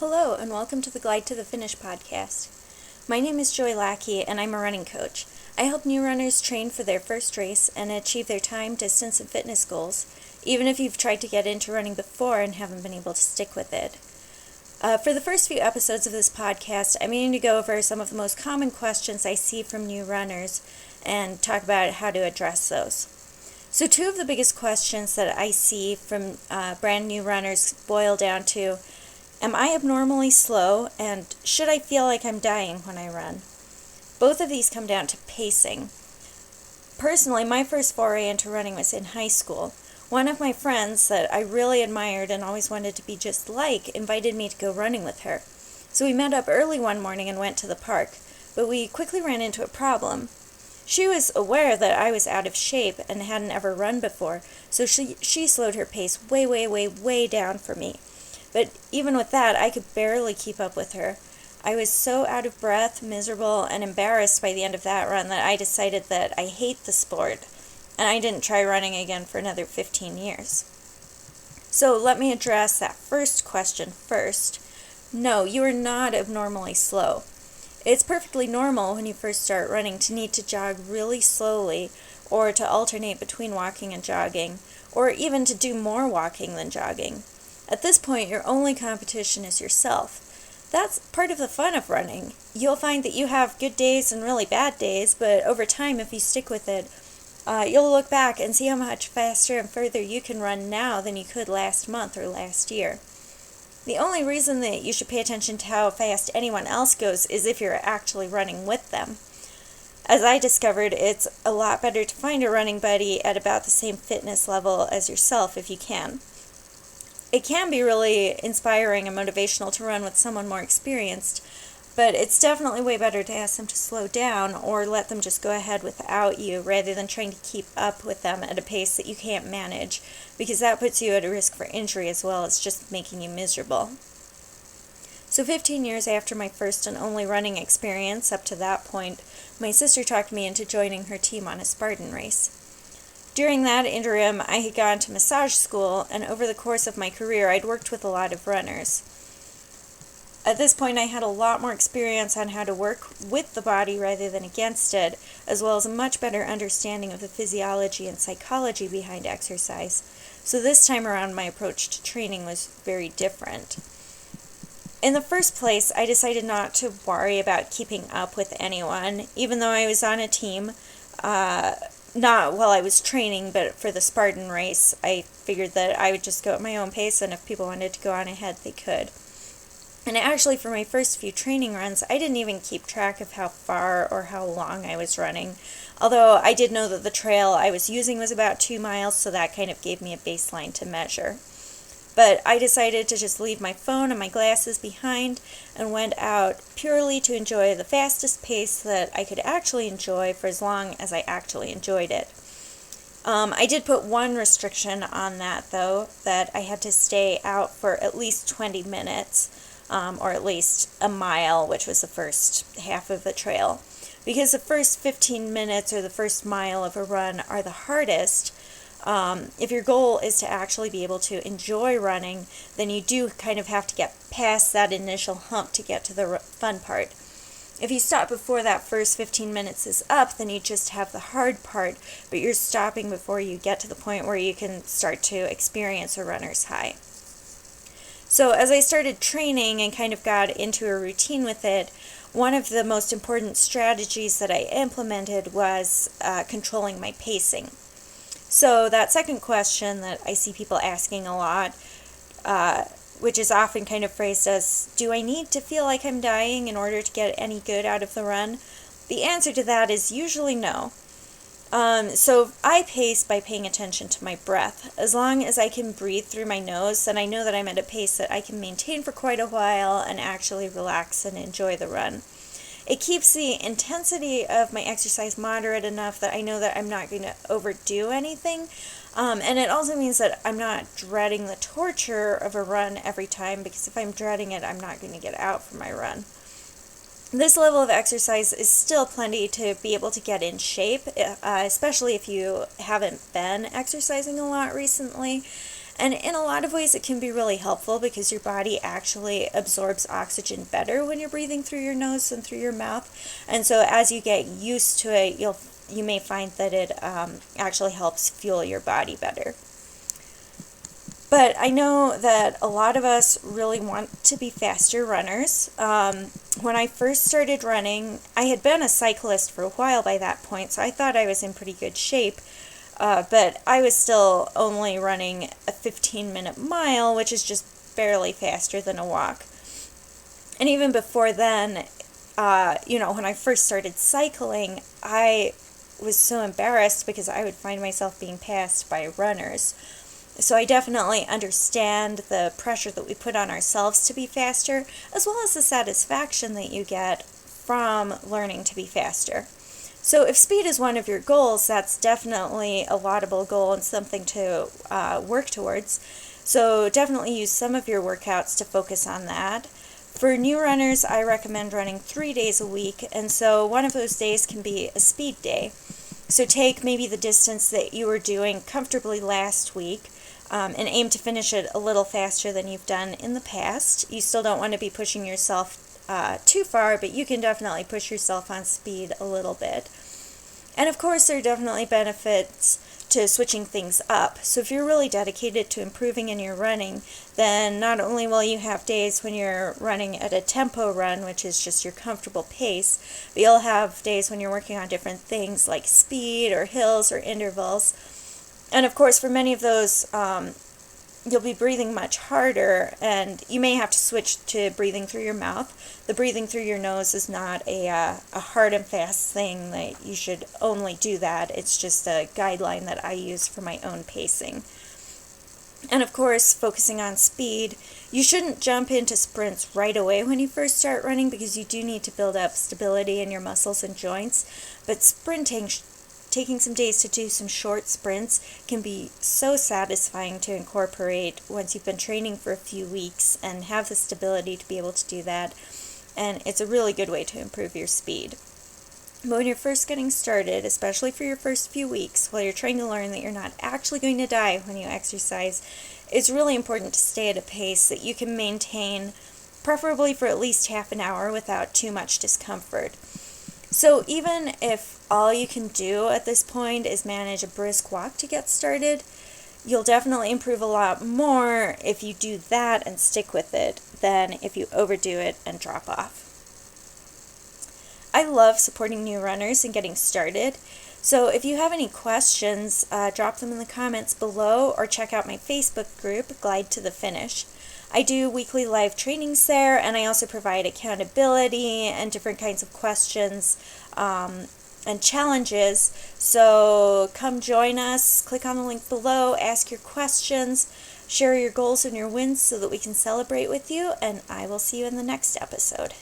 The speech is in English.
Hello, and welcome to the Glide to the Finish podcast. My name is Joy Lackey, and I'm a running coach. I help new runners train for their first race and achieve their time, distance, and fitness goals, even if you've tried to get into running before and haven't been able to stick with it. For the first few episodes of this podcast, I'm aiming to go over some of the most common questions I see from new runners and talk about how to address those. So two of the biggest questions that I see from brand new runners boil down to, am I abnormally slow, and should I feel like I'm dying when I run? Both of these come down to pacing. Personally, my first foray into running was in high school. One of my friends that I really admired and always wanted to be just like invited me to go running with her. So we met up early one morning and went to the park, but we quickly ran into a problem. She was aware that I was out of shape and hadn't ever run before, so she slowed her pace way down for me. But even with that, I could barely keep up with her. I was so out of breath, miserable, and embarrassed by the end of that run that I decided that I hate the sport, and I didn't try running again for another 15 years. So let me address that first question first. No, you are not abnormally slow. It's perfectly normal when you first start running to need to jog really slowly, or to alternate between walking and jogging, or even to do more walking than jogging. At this point, your only competition is yourself. That's part of the fun of running. You'll find that you have good days and really bad days, but over time, if you stick with it, you'll look back and see how much faster and further you can run now than you could last month or last year. The only reason that you should pay attention to how fast anyone else goes is if you're actually running with them. As I discovered, it's a lot better to find a running buddy at about the same fitness level as yourself if you can. It can be really inspiring and motivational to run with someone more experienced, but it's definitely way better to ask them to slow down or let them just go ahead without you rather than trying to keep up with them at a pace that you can't manage, because that puts you at a risk for injury as well as just making you miserable. So 15 years after my first and only running experience up to that point, my sister talked me into joining her team on a Spartan race. During that interim, I had gone to massage school, and over the course of my career, I'd worked with a lot of runners. At this point, I had a lot more experience on how to work with the body rather than against it, as well as a much better understanding of the physiology and psychology behind exercise. So this time around, my approach to training was very different. In the first place, I decided not to worry about keeping up with anyone, even though I was on a team. Not while I was training, but for the Spartan race, I figured that I would just go at my own pace, and if people wanted to go on ahead, they could. And actually, for my first few training runs, I didn't even keep track of how far or how long I was running, although I did know that the trail I was using was about 2 miles, so that kind of gave me a baseline to measure. But I decided to just leave my phone and my glasses behind and went out purely to enjoy the fastest pace that I could actually enjoy for as long as I actually enjoyed it. I did put one restriction on that, though, that I had to stay out for at least 20 minutes, or at least a mile, which was the first half of the trail. Because the first 15 minutes or the first mile of a run are the hardest. If your goal is to actually be able to enjoy running, then you do kind of have to get past that initial hump to get to the fun part. If you stop before that first 15 minutes is up, then you just have the hard part, but you're stopping before you get to the point where you can start to experience a runner's high. So as I started training and kind of got into a routine with it, one of the most important strategies that I implemented was controlling my pacing. So that second question that I see people asking a lot, which is often kind of phrased as, do I need to feel like I'm dying in order to get any good out of the run? The answer to that is usually no. So I pace by paying attention to my breath. As long as I can breathe through my nose, then I know that I'm at a pace that I can maintain for quite a while and actually relax and enjoy the run. It keeps the intensity of my exercise moderate enough that I know that I'm not going to overdo anything. And it also means that I'm not dreading the torture of a run every time, because if I'm dreading it, I'm not going to get out for my run. This level of exercise is still plenty to be able to get in shape, especially if you haven't been exercising a lot recently. And in a lot of ways, it can be really helpful because your body actually absorbs oxygen better when you're breathing through your nose than through your mouth. And so as you get used to it, you may find that it actually helps fuel your body better. But I know that a lot of us really want to be faster runners. When I first started running, I had been a cyclist for a while by that point, so I thought I was in pretty good shape. But I was still only running a 15-minute mile, which is just barely faster than a walk. And even before then, when I first started cycling, I was so embarrassed because I would find myself being passed by runners. So I definitely understand the pressure that we put on ourselves to be faster, as well as the satisfaction that you get from learning to be faster. So if speed is one of your goals, that's definitely a laudable goal and something to work towards. So definitely use some of your workouts to focus on that. For new runners, I recommend running 3 days a week, and so one of those days can be a speed day. So take maybe the distance that you were doing comfortably last week, and aim to finish it a little faster than you've done in the past. You still don't want to be pushing yourself too far, but you can definitely push yourself on speed a little bit. And of course, there are definitely benefits to switching things up. So if you're really dedicated to improving in your running, then not only will you have days when you're running at a tempo run, which is just your comfortable pace, but you'll have days when you're working on different things like speed or hills or intervals. And of course, for many of those, you'll be breathing much harder, and you may have to switch to breathing through your mouth. The breathing through your nose is not a hard and fast thing that you should only do that. It's just a guideline that I use for my own pacing. And of course, focusing on speed, you shouldn't jump into sprints right away when you first start running because you do need to build up stability in your muscles and joints. But sprinting, taking some days to do some short sprints can be so satisfying to incorporate once you've been training for a few weeks and have the stability to be able to do that. And it's a really good way to improve your speed. But when you're first getting started, especially for your first few weeks, while you're trying to learn that you're not actually going to die when you exercise, it's really important to stay at a pace that you can maintain, preferably for at least half an hour without too much discomfort. So even if all you can do at this point is manage a brisk walk to get started, you'll definitely improve a lot more if you do that and stick with it than if you overdo it and drop off. I love supporting new runners and getting started. So if you have any questions, drop them in the comments below or check out my Facebook group, Glide to the Finish. I do weekly live trainings there, and I also provide accountability and different kinds of questions and challenges. So come join us, click on the link below, ask your questions, share your goals and your wins so that we can celebrate with you, and I will see you in the next episode.